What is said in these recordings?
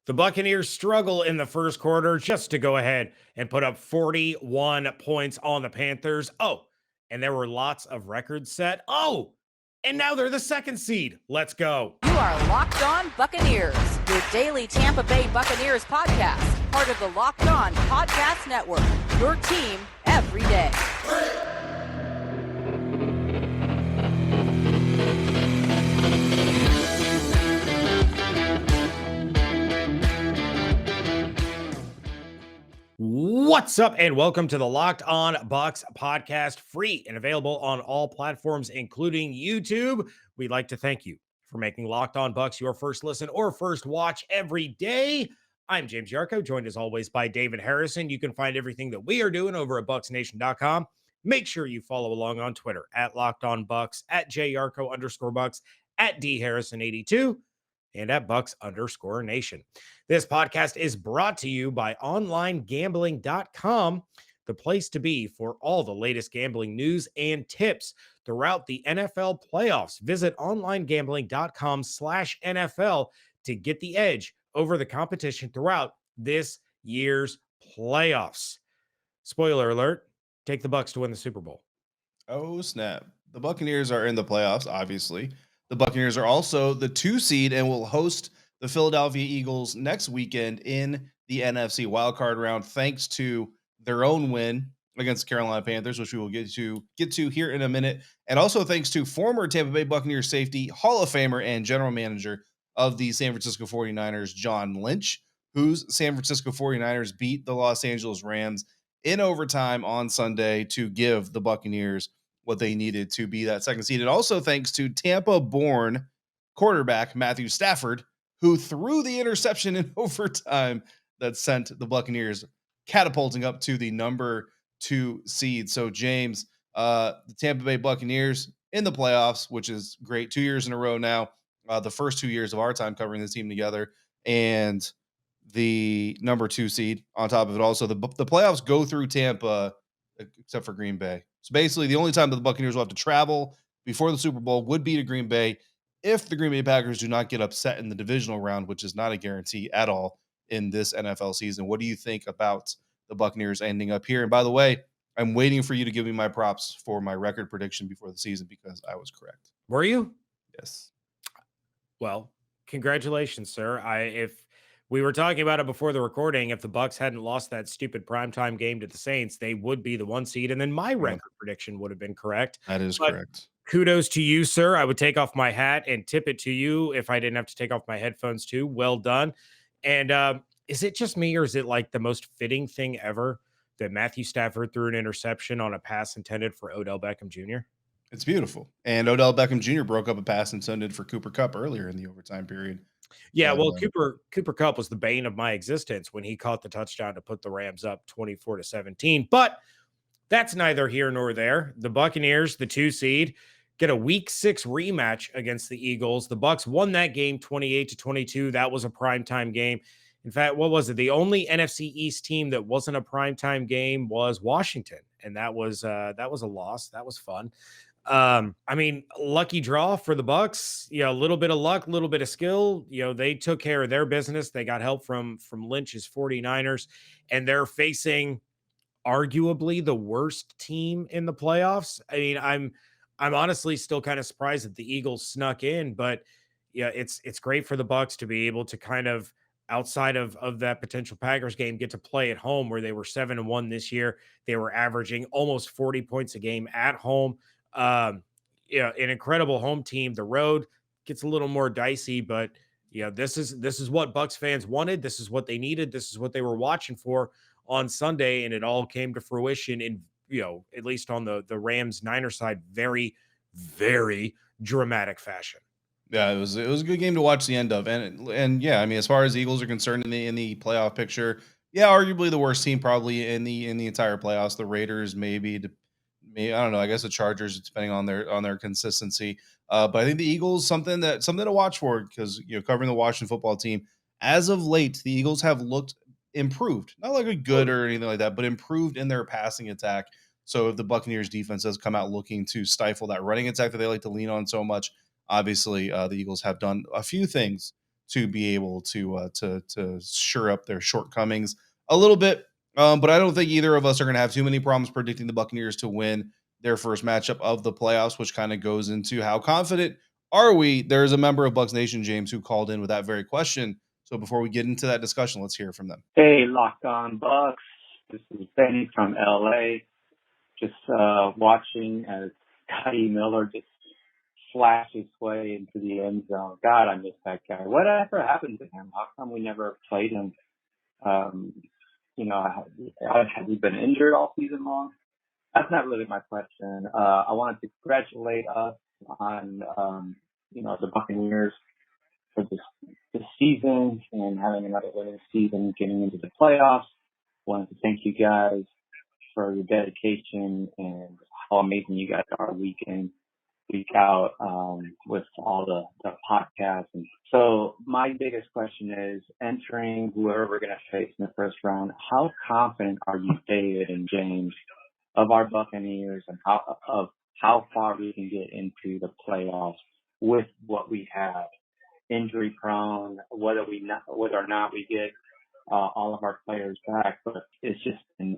The Buccaneers struggle in the first quarter just to go ahead and put up 41 points on the Panthers. Oh, and there were lots of records set. Oh, and now they're the second seed. Let's go. You are Locked On Buccaneers, your daily Tampa Bay Buccaneers podcast, part of the Locked On Podcast Network, your team every day. What's up, and welcome to the Locked On Bucs Podcast, free and available on all platforms, including YouTube. We'd like to thank you for making Locked On Bucs your first listen or first watch every day. I'm James Yarko, joined as always by David Harrison. You can find everything that we are doing over at bucsnation.com. Make sure you follow along on Twitter at Locked On Bucs, at JYarko_Bucs, at DHarrison82, and at Bucs_Nation. This podcast is brought to you by onlinegambling.com, the place to be for all the latest gambling news and tips throughout the NFL playoffs. Visit onlinegambling.com/NFL to get the edge over the competition throughout this year's playoffs. Spoiler alert, take the Bucs to win the Super Bowl. Oh, snap. The Buccaneers are in the playoffs, obviously. The Buccaneers are also the 2 seed and will host the Philadelphia Eagles next weekend in the NFC wildcard round, thanks to their own win against the Carolina Panthers, which we will get to here in a minute. And also thanks to former Tampa Bay Buccaneers safety, Hall of Famer, and general manager of the San Francisco 49ers, John Lynch, whose San Francisco 49ers beat the Los Angeles Rams in overtime on Sunday to give the Buccaneers what they needed to be that second seed. And also thanks to Tampa-born quarterback Matthew Stafford, who threw the interception in overtime that sent the Buccaneers catapulting up to the number 2 seed. So, James, the Tampa Bay Buccaneers in the playoffs, which is great, 2 years in a row now, the first 2 years of our time covering this team together, and the number 2 seed on top of it. Also, the playoffs go through Tampa, except for Green Bay. So basically, the only time that the Buccaneers will have to travel before the Super Bowl would be to Green Bay if the Green Bay Packers do not get upset in the divisional round, which is not a guarantee at all in this NFL season. What do you think about the Buccaneers ending up here? And by the way, I'm waiting for you to give me my props for my record prediction before the season because I was correct. Were you? Yes. Well, congratulations, sir. If we were talking about it before the recording, if the Bucs hadn't lost that stupid primetime game to the Saints, they would be the 1 seed, and then my record prediction would have been correct. That is correct. Kudos to you, sir. I would take off my hat and tip it to you if I didn't have to take off my headphones too. Well done. And is it just me, or is it like the most fitting thing ever that Matthew Stafford threw an interception on a pass intended for Odell Beckham Jr.? It's beautiful. And Odell Beckham Jr. broke up a pass intended for Cooper Kupp earlier in the overtime period. Yeah, well, Cooper Kupp was the bane of my existence when he caught the touchdown to put the Rams up 24-17. But that's neither here nor there. The Buccaneers, the 2 seed, get a Week 6 rematch against the Eagles. The Bucs won that game 28-22. That was a primetime game. In fact, what was it? The only NFC East team that wasn't a primetime game was Washington, and that was a loss. That was fun. I mean, lucky draw for the Bucs. A little bit of luck, a little bit of skill. They took care of their business. They got help from Lynch's 49ers, and they're facing arguably the worst team in the playoffs. I mean, I'm honestly still kind of surprised that the Eagles snuck in, but yeah, it's great for the Bucs to be able to kind of, outside of that potential Packers game, get to play at home where they were 7-1 this year. They were averaging almost 40 points a game at home. An incredible home team. The road gets a little more dicey, but this is what Bucs fans wanted. This is what they needed. This is what they were watching for on Sunday, and it all came to fruition in, at least on the Rams Niners side, very, very dramatic fashion. Yeah, it was a good game to watch the end of, and yeah, I mean, as far as the Eagles are concerned in the playoff picture, yeah, arguably the worst team probably in the entire playoffs. The Raiders, maybe I don't know. I guess the Chargers, depending on their consistency. But I think the Eagles, something to watch for, because covering the Washington football team, as of late, the Eagles have looked improved, not like a good or anything like that, but improved in their passing attack. So if the Buccaneers defense does come out looking to stifle that running attack that they like to lean on so much, obviously the Eagles have done a few things to be able to shore up their shortcomings a little bit. But I don't think either of us are going to have too many problems predicting the Buccaneers to win their first matchup of the playoffs, which kind of goes into how confident are we. There's a member of Bucs Nation, James, who called in with that very question. So before we get into that discussion, let's hear from them. Hey, Locked On Bucs. This is Benny from LA. Just watching as Scotty Miller just flashed his way into the end zone. God, I miss that guy. Whatever happened to him? How come we never played him? Has he been injured all season long? That's not really my question. I wanted to congratulate us on, the Buccaneers for this season and having another winning season, getting into the playoffs. Wanted to thank you guys for your dedication and how amazing you guys are week in, week out, with all the podcasts. And so my biggest question is, entering whoever we're going to face in the first round, how confident are you, David and James, of our Buccaneers and how far we can get into the playoffs with what we have? Injury prone, whether or not we get all of our players back, but it's just been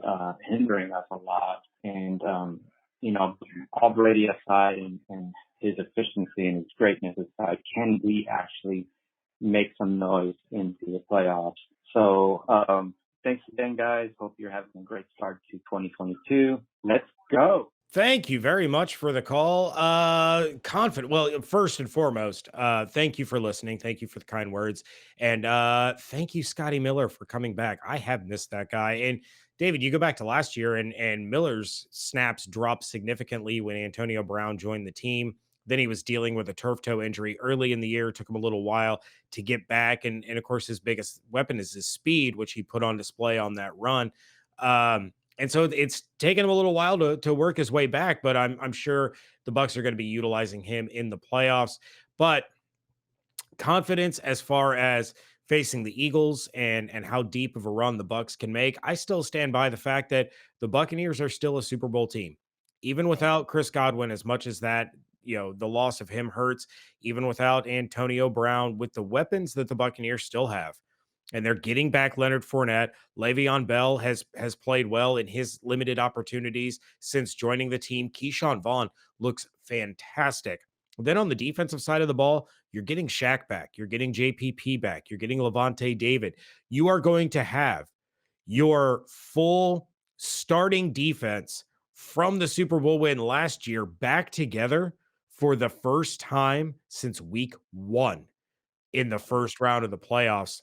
hindering us a lot. And all Brady aside and his efficiency and his greatness aside, can we actually make some noise into the playoffs? So thanks again, guys. Hope you're having a great start to 2022. Let's go. Thank you very much for the call. Confident. Well, first and foremost, thank you for listening. Thank you for the kind words. And thank you, Scotty Miller, for coming back. I have missed that guy. And David, you go back to last year and Miller's snaps dropped significantly when Antonio Brown joined the team. Then he was dealing with a turf toe injury early in the year. It took him a little while to get back. And of course, his biggest weapon is his speed, which he put on display on that run. And so it's taken him a little while to work his way back, but I'm sure the Bucs are going to be utilizing him in the playoffs. But confidence as far as facing the Eagles and how deep of a run the Bucs can make, I still stand by the fact that the Buccaneers are still a Super Bowl team, even without Chris Godwin. As much as that, the loss of him hurts, even without Antonio Brown, with the weapons that the Buccaneers still have. And they're getting back Leonard Fournette. Le'Veon Bell has played well in his limited opportunities since joining the team. Keyshawn Vaughn looks fantastic. Then on the defensive side of the ball, you're getting Shaq back. You're getting JPP back. You're getting Levante David. You are going to have your full starting defense from the Super Bowl win last year back together for the first time since week 1 in the first round of the playoffs.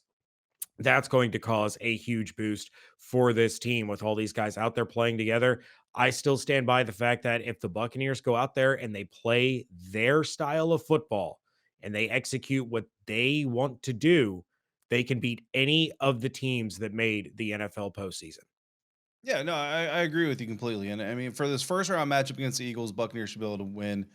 That's going to cause a huge boost for this team with all these guys out there playing together. I still stand by the fact that if the Buccaneers go out there and they play their style of football and they execute what they want to do, they can beat any of the teams that made the NFL postseason. Yeah, no, I agree with you completely. And I mean, for this first round matchup against the Eagles, Buccaneers should be able to win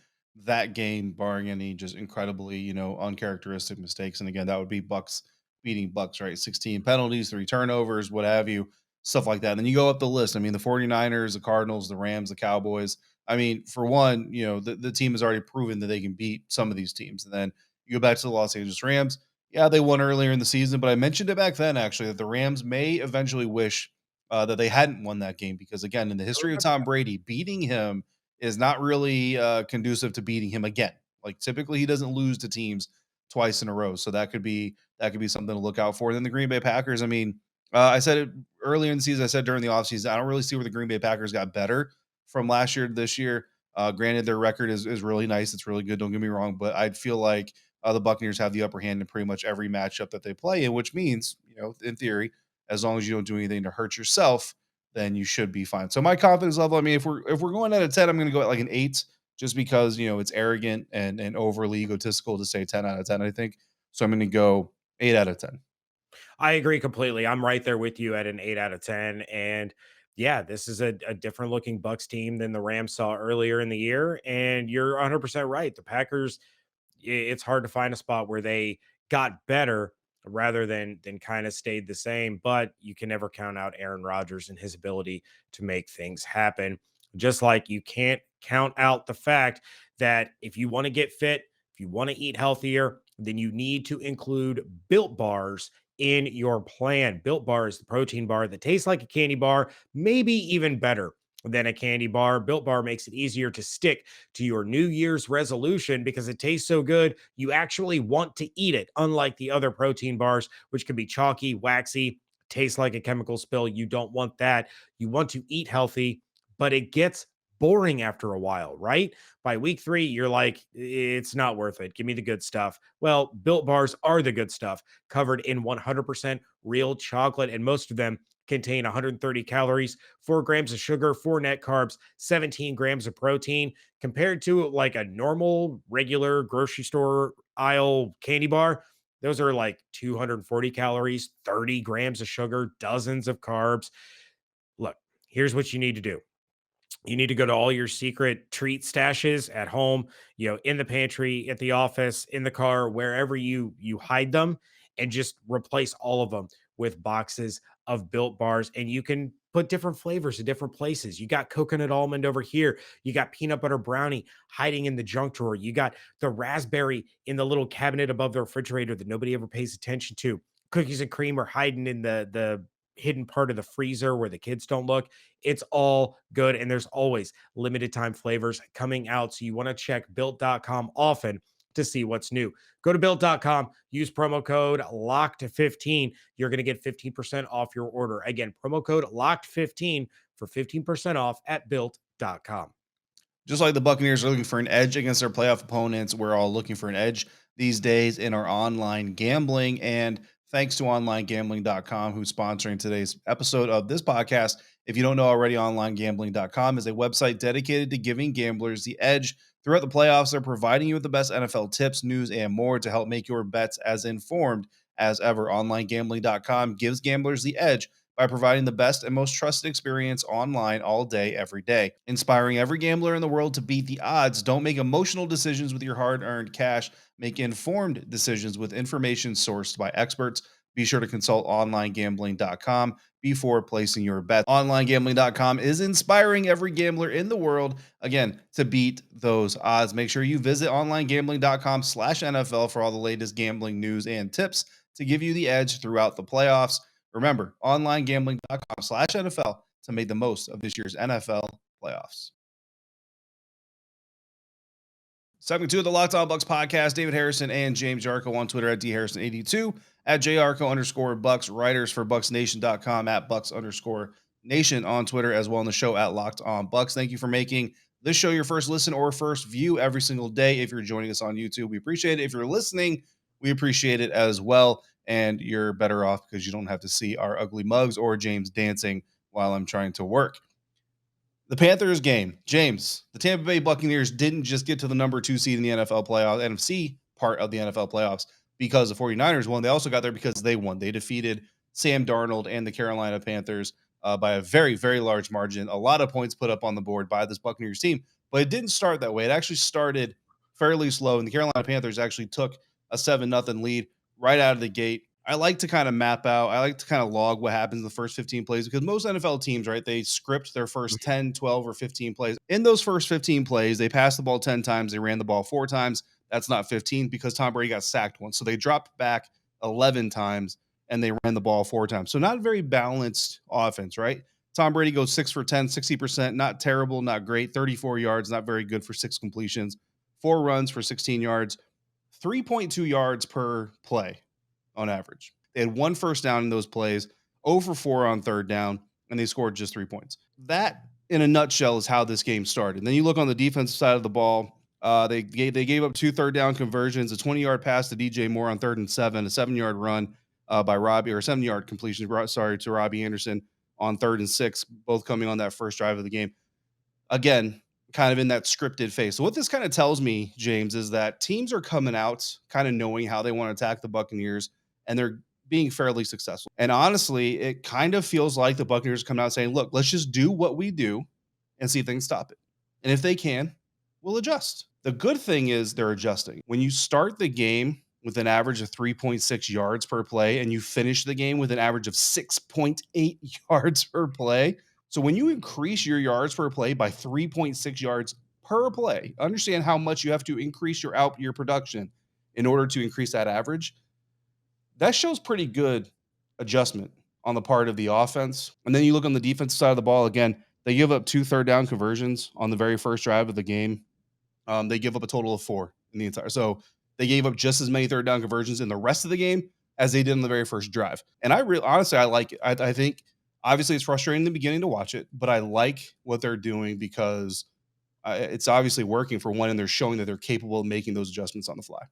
that game, barring any just incredibly, uncharacteristic mistakes. And again, that would be Bucks beating Bucks, right? 16 penalties, 3 turnovers, what have you, stuff like that. And then you go up the list. I mean, the 49ers, the Cardinals, the Rams, the Cowboys. I mean, for one, the team has already proven that they can beat some of these teams. And then you go back to the Los Angeles Rams. Yeah, they won earlier in the season, but I mentioned it back then, actually, that the Rams may eventually wish that they hadn't won that game because, again, in the history of Tom Brady, beating him is not really conducive to beating him again. Like, typically, he doesn't lose to teams twice in a row, so that could be something to look out for. And then the Green Bay Packers. I mean, I said it earlier in the season. I said during the offseason, I don't really see where the Green Bay Packers got better from last year to this year. Granted, their record is really nice. It's really good. Don't get me wrong, but I'd feel like the Buccaneers have the upper hand in pretty much every matchup that they play in, which means, in theory, as long as you don't do anything to hurt yourself, then you should be fine. So my confidence level, I mean, if we're going at a 10, I'm going to go at like an 8, just because, it's arrogant and overly egotistical to say 10 out of 10, I think. So I'm going to go 8 out of 10. I agree completely. I'm right there with you at an 8 out of 10. And yeah, this is a different looking Bucks team than the Rams saw earlier in the year. And you're 100% right. The Packers, it's hard to find a spot where they got better rather than kind of stayed the same, but you can never count out Aaron Rodgers and his ability to make things happen. Just like you can't count out the fact that if you want to get fit, if you want to eat healthier, then you need to include Built Bars in your plan. Built Bar is the protein bar that tastes like a candy bar, maybe even better than a candy bar. Built Bar makes it easier to stick to your New Year's resolution because it tastes so good, you actually want to eat it, unlike the other protein bars, which can be chalky, waxy, taste like a chemical spill. You don't want that. You want to eat healthy, but it gets boring after a while, right? By week 3, you're like, it's not worth it. Give me the good stuff. Well, Built Bars are the good stuff, covered in 100% real chocolate, and most of them contain 130 calories, 4 grams of sugar, 4 net carbs, 17 grams of protein, compared to like a normal, regular grocery store aisle candy bar. Those are like 240 calories, 30 grams of sugar, dozens of carbs. Look, here's what you need to do. You need to go to all your secret treat stashes at home, in the pantry, at the office, in the car, wherever you hide them, and just replace all of them with boxes of Built Bars. And you can put different flavors in different places. You got coconut almond over here. You got peanut butter brownie hiding in the junk drawer. You got the raspberry in the little cabinet above the refrigerator that nobody ever pays attention to. Cookies and cream are hiding in the hidden part of the freezer where the kids don't look. It's all good. And there's always limited time flavors coming out. So you want to check built.com often to see what's new. Go to built.com, use promo code LOCKED15. You're going to get 15% off your order. Again, promo code LOCKED15 for 15% off at built.com. Just like the Buccaneers are looking for an edge against their playoff opponents, we're all looking for an edge these days in our online gambling. And thanks to onlinegambling.com, who's sponsoring today's episode of this podcast. If you don't know already, onlinegambling.com is a website dedicated to giving gamblers the edge throughout the playoffs. They're providing you with the best NFL tips, news, and more to help make your bets as informed as ever. Onlinegambling.com gives gamblers the edge by providing the best and most trusted experience online all day, every day. Inspiring every gambler in the world to beat the odds. Don't make emotional decisions with your hard-earned cash. Make informed decisions with information sourced by experts. Be sure to consult onlinegambling.com before placing your bet. Onlinegambling.com is inspiring every gambler in the world, again, to beat those odds. Make sure you visit onlinegambling.com/NFL for all the latest gambling news and tips to give you the edge throughout the playoffs. Remember, onlinegambling.com/NFL to make the most of this year's NFL playoffs. Segment 2 of the Locked On Bucs podcast, David Harrison and James Yarko on Twitter at dharrison82, at jarko_Bucs, writers for bucsnation.com, at bucs_nation on Twitter, as well on the show at Locked On Bucs. Thank you for making this show your first listen or first view every single day. If you're joining us on YouTube, we appreciate it. If you're listening, we appreciate it as well. And you're better off because you don't have to see our ugly mugs or James dancing while I'm trying to work. The Panthers game. James, the Tampa Bay Buccaneers didn't just get to the number 2 seed in the NFL playoffs, NFC part of the NFL playoffs, because the 49ers won. They also got there because they won. They defeated Sam Darnold and the Carolina Panthers by a very, very large margin. A lot of points put up on the board by this Buccaneers team, but it didn't start that way. It actually started fairly slow, and the Carolina Panthers actually took a 7-0 lead right out of the gate. I like to kind of map out, I like to kind of log what happens in the first 15 plays, because most NFL teams, right, they script their first 10, 12, or 15 plays. In those first 15 plays, they passed the ball 10 times, they ran the ball 4 times. That's not 15 because Tom Brady got sacked once. So they dropped back 11 times and they ran the ball 4 times. So not a very balanced offense, right? Tom Brady goes 6 for 10, 60%, not terrible, not great, 34 yards, not very good for 6 completions, 4 runs for 16 yards, 3.2 yards per play on average. They had 1 first down in those plays, 0 for 4 on third down, and they scored just 3 points. That, in a nutshell, is how this game started. And then you look on the defensive side of the ball, they gave up 2 third down conversions, a 20-yard pass to DJ Moore on 3rd and 7, a 7-yard run by Robbie, or a 7-yard completion, to Robbie Anderson on 3rd and 6, both coming on that first drive of the game. Again, kind of in that scripted phase. So what this kind of tells me, James, is that teams are coming out kind of knowing how they want to attack the Buccaneers, and they're being fairly successful. And honestly, it kind of feels like the Buccaneers come out saying, look, let's just do what we do and see if they can stop it. And if they can, we'll adjust. The good thing is they're adjusting. When you start the game with an average of 3.6 yards per play and you finish the game with an average of 6.8 yards per play, so when you increase your yards per play by 3.6 yards per play, understand how much you have to increase your production in order to increase that average, that shows pretty good adjustment on the part of the offense. And then you look on the defensive side of the ball, again, they give up 2 third down conversions on the very first drive of the game. They give up a total of 4 in the entire. So they gave up just as many third down conversions in the rest of the game as they did in the very first drive. And honestly, I like it. I think obviously it's frustrating in the beginning to watch it, but I like what they're doing because it's obviously working for one, and they're showing that they're capable of making those adjustments on the fly.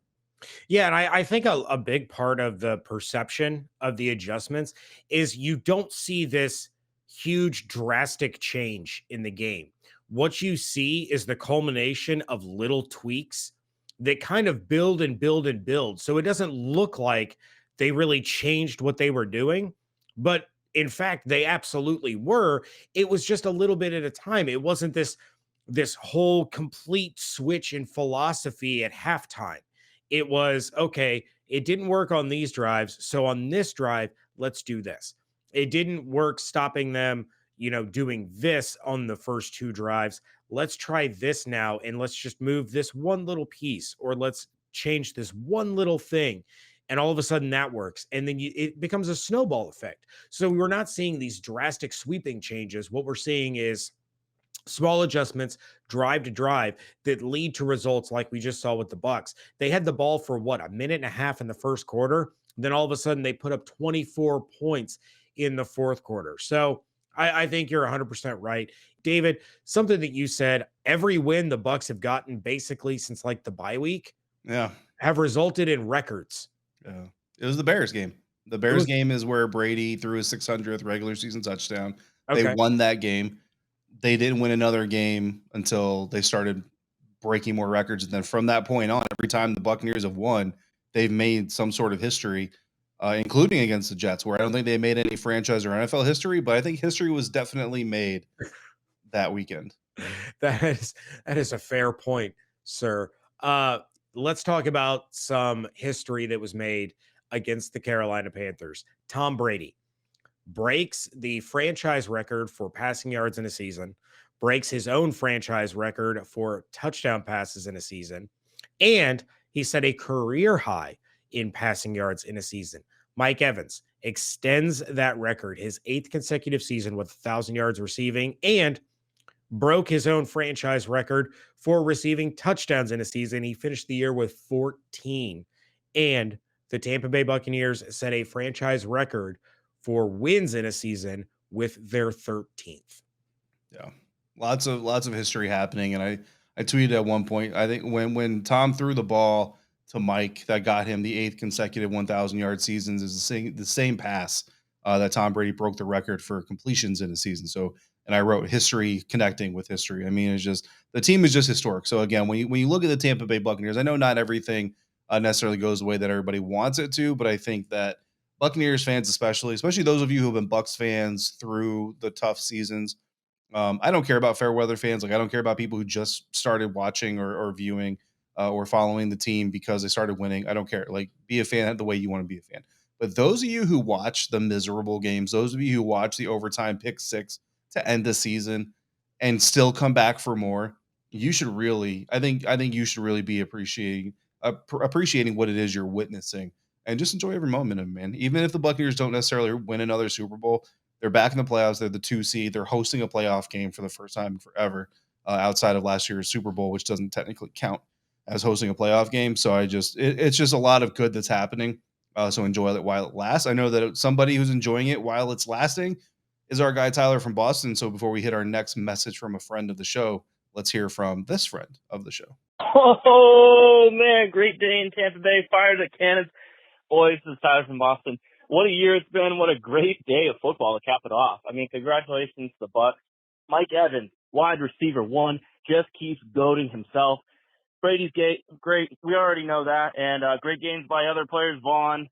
Yeah, and I think a big part of the perception of the adjustments is you don't see this huge drastic change in the game. What you see is the culmination of little tweaks that kind of build and build and build. So it doesn't look like they really changed what they were doing, but in fact, they absolutely were. It was just a little bit at a time. It wasn't this whole complete switch in philosophy at halftime. It was, okay, it didn't work on these drives. So on this drive, let's do this. It didn't work stopping them, doing this on the first 2 drives. Let's try this now. And let's just move this one little piece, or let's change this one little thing. And all of a sudden that works. And then it becomes a snowball effect. So we're not seeing these drastic sweeping changes. What we're seeing is small adjustments drive to drive that lead to results like we just saw with the Bucs. They had the ball for a minute and a half in the first quarter. Then all of a sudden they put up 24 points in the fourth quarter. So I think you're 100% right. David, something that you said, every win the Bucs have gotten basically since like the bye week have resulted in records. Yeah. It was the Bears game. The Bears game is where Brady threw his 600th regular season touchdown. Okay. They won that game. They didn't win another game until they started breaking more records. And then from that point on, every time the Buccaneers have won, they've made some sort of history, including against the Jets, where I don't think they made any franchise or NFL history, but I think history was definitely made that weekend. That is a fair point, sir. Let's talk about some history that was made against the Carolina Panthers. Tom Brady breaks the franchise record for passing yards in a season, breaks his own franchise record for touchdown passes in a season, and he set a career high in passing yards in a season. Mike Evans extends that record, his 8th consecutive season with 1,000 yards receiving, and broke his own franchise record for receiving touchdowns in a season. He finished the year with 14. And the Tampa Bay Buccaneers set a franchise record for wins in a season with their 13th. Yeah. Lots of history happening. And I tweeted at one point, I think when Tom threw the ball to Mike, that got him the 8th consecutive 1,000-yard seasons, is the same pass that Tom Brady broke the record for completions in a season. So, and I wrote history connecting with history. I mean, it's just, the team is just historic. So again, when you look at the Tampa Bay Buccaneers, I know not everything necessarily goes the way that everybody wants it to, but I think that Buccaneers fans, especially those of you who have been Bucs fans through the tough seasons, I don't care about fair weather fans. Like, I don't care about people who just started watching or viewing or following the team because they started winning. I don't care. Like, be a fan the way you want to be a fan. But those of you who watch the miserable games, those of you who watch the overtime pick 6 to end the season and still come back for more, you should really, I think you should really be appreciating what it is you're witnessing, and just enjoy every moment of it, man. Even if the Buccaneers don't necessarily win another Super Bowl, they're back in the playoffs. They're the 2 seed. They're hosting a playoff game for the first time forever, outside of last year's Super Bowl, which doesn't technically count as hosting a playoff game. So it's just a lot of good that's happening. So enjoy it while it lasts. I know that somebody who's enjoying it while it's lasting is our guy Tyler from Boston. So before we hit our next message from a friend of the show, let's hear from this friend of the show. Oh man, great day in Tampa Bay. Fire the cannons. Boys, this is Tyler from Boston. What a year it's been. What a great day of football to cap it off. I mean, congratulations to the Bucs. Mike Evans, wide receiver 1, just keeps goating himself. Brady's great. We already know that. And great games by other players. Vaughn,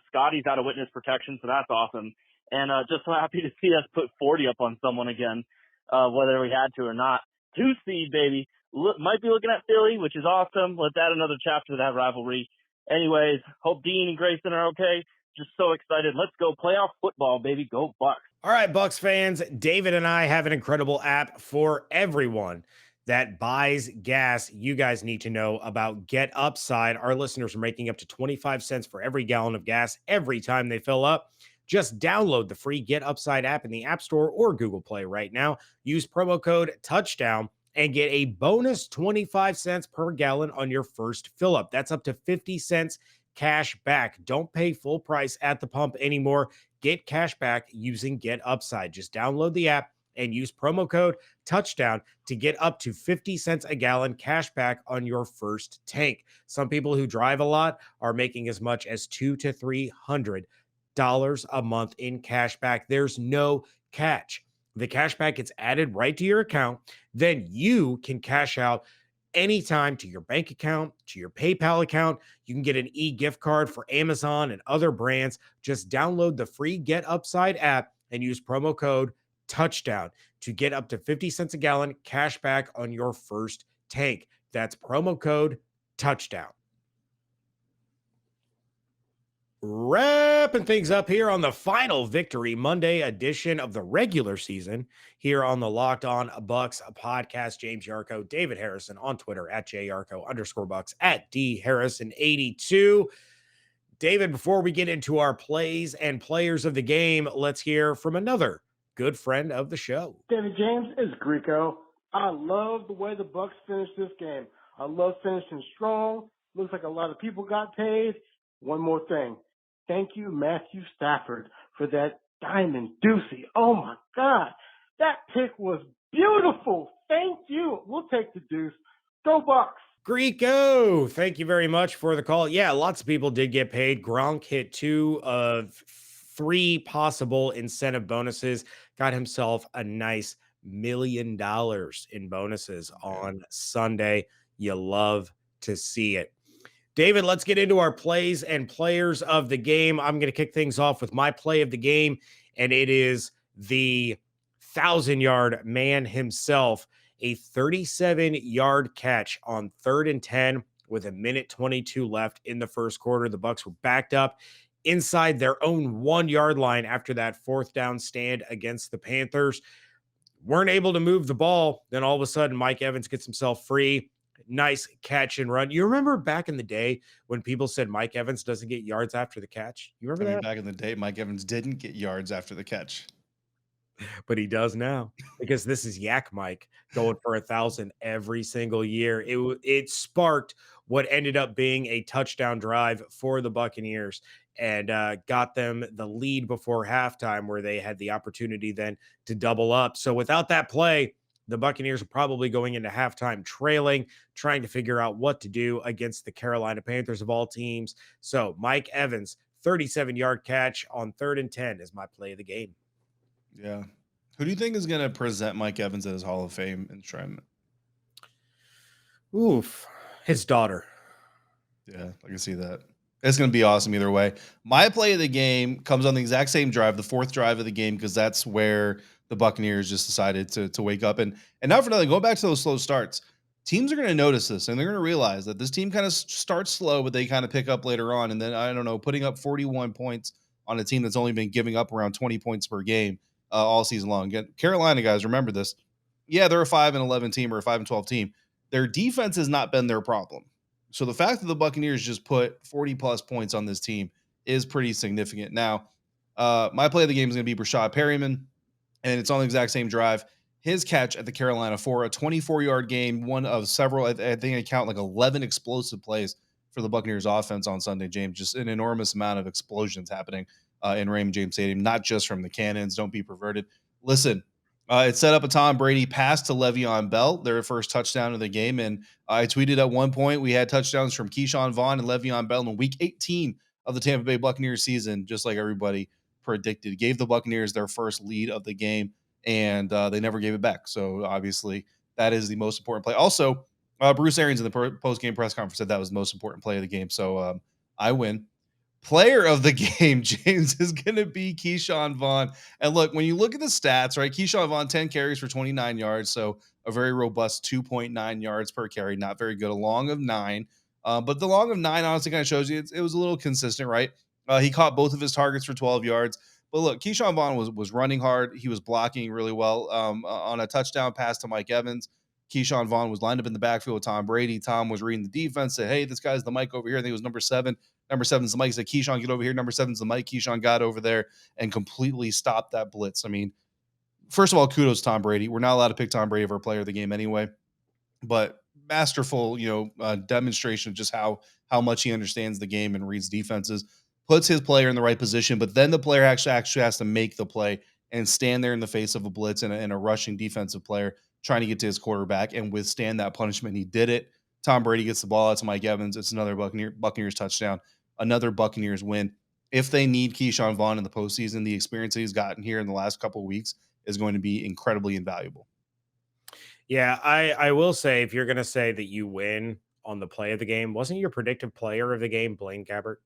Scotty's out of witness protection, so that's awesome. And just so happy to see us put 40 up on someone again, whether we had to or not. 2 seed, baby. Might be looking at Philly, which is awesome. Let's add another chapter to that rivalry. Anyways, hope Dean and Grayson are okay. Just so excited. Let's go playoff football, baby. Go Bucs. All right, Bucs fans, David and I have an incredible app for everyone that buys gas. You guys need to know about GetUpside. Our listeners are making up to 25 cents for every gallon of gas every time they fill up. Just download the free GetUpside app in the App Store or Google Play right now. Use promo code TOUCHDOWN and get a bonus 25 cents per gallon on your first fill up. That's up to 50 cents cash back. Don't pay full price at the pump anymore. Get cash back using GetUpside. Just download the app and use promo code TOUCHDOWN to get up to 50 cents a gallon cash back on your first tank. Some people who drive a lot are making as much as $200 to $300 a month in cash back. There's no catch. The cash back gets added right to your account. Then you can cash out anytime to your bank account, to your PayPal account. You can get an e-gift card for Amazon and other brands. Just download the free GetUpside app and use promo code TOUCHDOWN to get up to 50 cents a gallon cash back on your first tank. That's promo code TOUCHDOWN. Wrapping things up here on the final Victory Monday edition of the regular season here on the Locked On Bucs podcast. James Yarko, David Harrison on Twitter at @JYarko_Bucs, at DHarrison82. David, before we get into our plays and players of the game, let's hear from another good friend of the show. David James is Greco. I love the way the Bucs finished this game. I love finishing strong. Looks like a lot of people got paid. One more thing. Thank you, Matthew Stafford, for that diamond doozy. Oh, my God. That pick was beautiful. Thank you. We'll take the deuce. Go Bucs. Greco, thank you very much for the call. Yeah, lots of people did get paid. Gronk hit 2 of 3 possible incentive bonuses, got himself a nice $1 million in bonuses on Sunday. You love to see it. David, let's get into our plays and players of the game. I'm going to kick things off with my play of the game, and it is the 1,000-yard man himself, a 37-yard catch on 3rd and 10 with 1:22 left in the first quarter. The Bucs were backed up inside their own 1-yard line after that 4th down stand against the Panthers. Weren't able to move the ball. Then all of a sudden, Mike Evans gets himself free. Nice catch and run. You remember back in the day when people said Mike Evans doesn't get yards after the catch? You remember that? Back in the day, Mike Evans didn't get yards after the catch. But he does now, because this is Yak Mike going for 1,000 every single year. It sparked what ended up being a touchdown drive for the Buccaneers and got them the lead before halftime, where they had the opportunity then to double up. So without that play, the Buccaneers are probably going into halftime trailing, trying to figure out what to do against the Carolina Panthers of all teams. So Mike Evans, 37-yard catch on 3rd and 10 is my play of the game. Yeah. Who do you think is going to present Mike Evans at his Hall of Fame enshrinement? Oof. His daughter. Yeah, I can see that. It's going to be awesome either way. My play of the game comes on the exact same drive, the 4th drive of the game, because that's where the Buccaneers just decided to wake up. And not for nothing, go back to those slow starts. Teams are going to notice this, and they're going to realize that this team kind of starts slow, but they kind of pick up later on. And then, I don't know, putting up 41 points on a team that's only been giving up around 20 points per game all season long. Again, Carolina, guys, remember this. Yeah, they're a 5-11 team or a 5-12 team. Their defense has not been their problem. So the fact that the Buccaneers just put 40-plus points on this team is pretty significant. Now, my play of the game is going to be Brashad Perryman, and it's on the exact same drive. His catch at the Carolina for a 24-yard game, one of several, I think I count like 11 explosive plays for the Buccaneers offense on Sunday, James. Just an enormous amount of explosions happening in Raymond James Stadium, not just from the cannons. Don't be perverted. Listen, it set up a Tom Brady pass to Le'Veon Bell, their first touchdown of the game. And I tweeted at one point, we had touchdowns from Keyshawn Vaughn and Le'Veon Bell in week 18 of the Tampa Bay Buccaneers season, just like everybody predicted. Gave the Buccaneers their first lead of the game, and they never gave it back. So obviously that is the most important play. Also, Bruce Arians in the post-game press conference said that was the most important play of the game. So I win. Player of the game, James, is going to be Keyshawn Vaughn. And look, when you look at the stats, right, Keyshawn Vaughn, 10 carries for 29 yards, so a very robust 2.9 yards per carry, not very good, a long of 9. But the long of 9 honestly kind of shows you it was a little consistent, right? He caught both of his targets for 12 yards. But look, Keyshawn Vaughn was running hard. He was blocking really well on a touchdown pass to Mike Evans. Keyshawn Vaughn was lined up in the backfield with Tom Brady. Tom was reading the defense, said, hey, this guy's the mic over here. I think it was number 7. Number 7's the mic. He said, Keyshawn, get over here. Number 7's the mic. Keyshawn got over there and completely stopped that blitz. I mean, first of all, kudos to Tom Brady. We're not allowed to pick Tom Brady for our player of the game anyway, but masterful, demonstration of just how much he understands the game and reads defenses, puts his player in the right position, but then the player actually has to make the play and stand there in the face of a blitz and a rushing defensive player trying to get to his quarterback and withstand that punishment. He did it. Tom Brady gets the ball out to Mike Evans. It's another Buccaneers touchdown, another Buccaneers win. If they need Keyshawn Vaughn in the postseason, the experience he's gotten here in the last couple of weeks is going to be incredibly invaluable. Yeah, I will say, if you're going to say that you win on the play of the game, wasn't your predictive player of the game Blaine Gabbert?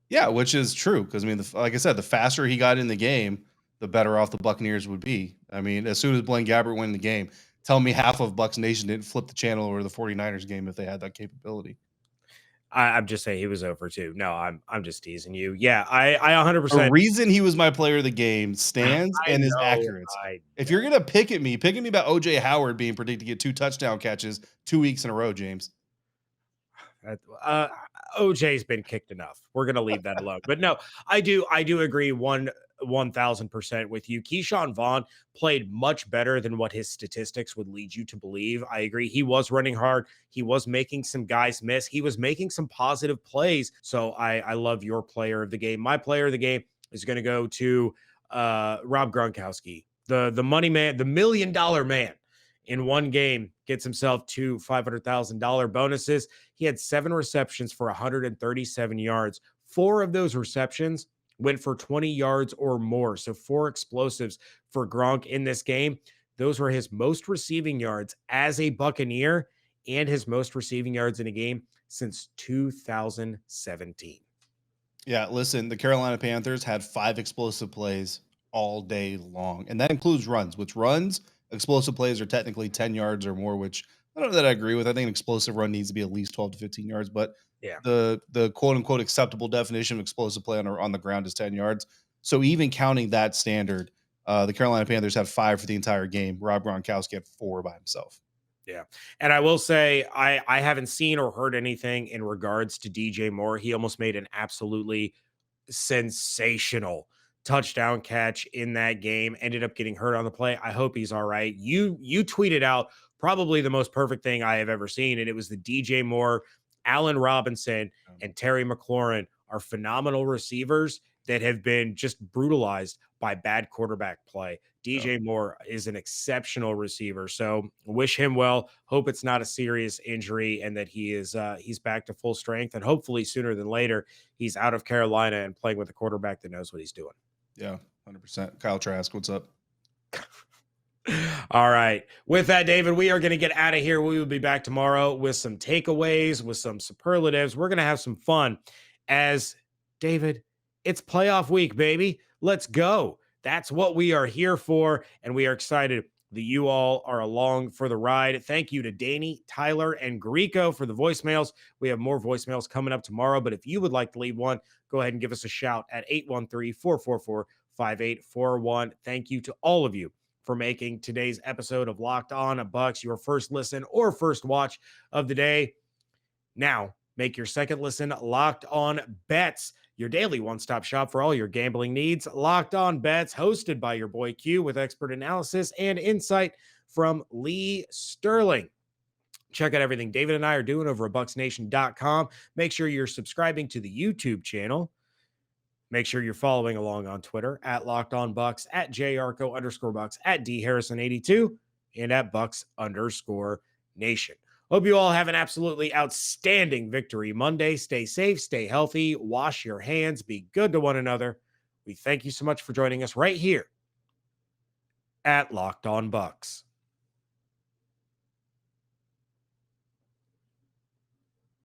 Yeah, which is true because, I mean, like I said, the faster he got in the game, the better off the Buccaneers would be. I mean, as soon as Blaine Gabbert went in the game, tell me half of Bucs Nation didn't flip the channel over the 49ers game if they had that capability. I'm just saying he was over too. No, I'm just teasing you. Yeah, I 100%. The reason he was my player of the game stands and is accurate. If you're gonna pick at me about OJ Howard being predicted to get 2 touchdown catches 2 weeks in a row, James. OJ's been kicked enough. We're gonna leave that alone. But no, I do agree 1,000% with you. Keyshawn Vaughn played much better than what his statistics would lead you to believe. I agree. He was running hard. He was making some guys miss. He was making some positive plays. So I love your player of the game. My player of the game is going to go to Rob Gronkowski, the money man, the $1 million man. In one game, gets himself 2 $500,000 bonuses. He had 7 receptions for 137 yards. 4 of those receptions went for 20 yards or more. So 4 explosives for Gronk in this game. Those were his most receiving yards as a Buccaneer and his most receiving yards in a game since 2017. Yeah, listen, the Carolina Panthers had 5 explosive plays all day long, and that includes runs, explosive plays are technically 10 yards or more, which I don't know that I agree with. I think an explosive run needs to be at least 12 to 15 yards, but yeah, the quote unquote acceptable definition of explosive play on the ground is 10 yards. So even counting that standard, the Carolina Panthers had 5 for the entire game. Rob Gronkowski had 4 by himself. Yeah. And I will say, I haven't seen or heard anything in regards to DJ Moore. He almost made an absolutely sensational touchdown catch in that game, ended up getting hurt on the play. I hope he's all right. You tweeted out probably the most perfect thing I have ever seen, and it was the DJ Moore, Allen Robinson, and Terry McLaurin are phenomenal receivers that have been just brutalized by bad quarterback play. DJ Moore is an exceptional receiver, so wish him well. Hope it's not a serious injury and that he is he's back to full strength, and hopefully sooner than later he's out of Carolina and playing with a quarterback that knows what he's doing. Yeah, 100%. Kyle Trask, what's up? All right. With that, David, we are going to get out of here. We will be back tomorrow with some takeaways, with some superlatives. We're going to have some fun as, David, it's playoff week, baby. Let's go. That's what we are here for, and we are excited that you all are along for the ride. Thank you to Danny, Tyler, and Greco for the voicemails. We have more voicemails coming up tomorrow, but if you would like to leave one, go ahead and give us a shout at 813-444-5841. Thank you to all of you for making today's episode of Locked On Bucs your first listen or first watch of the day. Now, make your second listen Locked On Bets, your daily one-stop shop for all your gambling needs. Locked On Bets, hosted by your boy Q, with expert analysis and insight from Lee Sterling. Check out everything David and I are doing over at bucksnation.com. Make sure you're subscribing to the YouTube channel. Make sure you're following along on Twitter at Locked On Bucs, at JArco_Bucs, at DHarrison82, and at Bucs_Nation. Hope you all have an absolutely outstanding Victory Monday. Stay safe, stay healthy, wash your hands, be good to one another. We thank you so much for joining us right here at Locked On Bucs.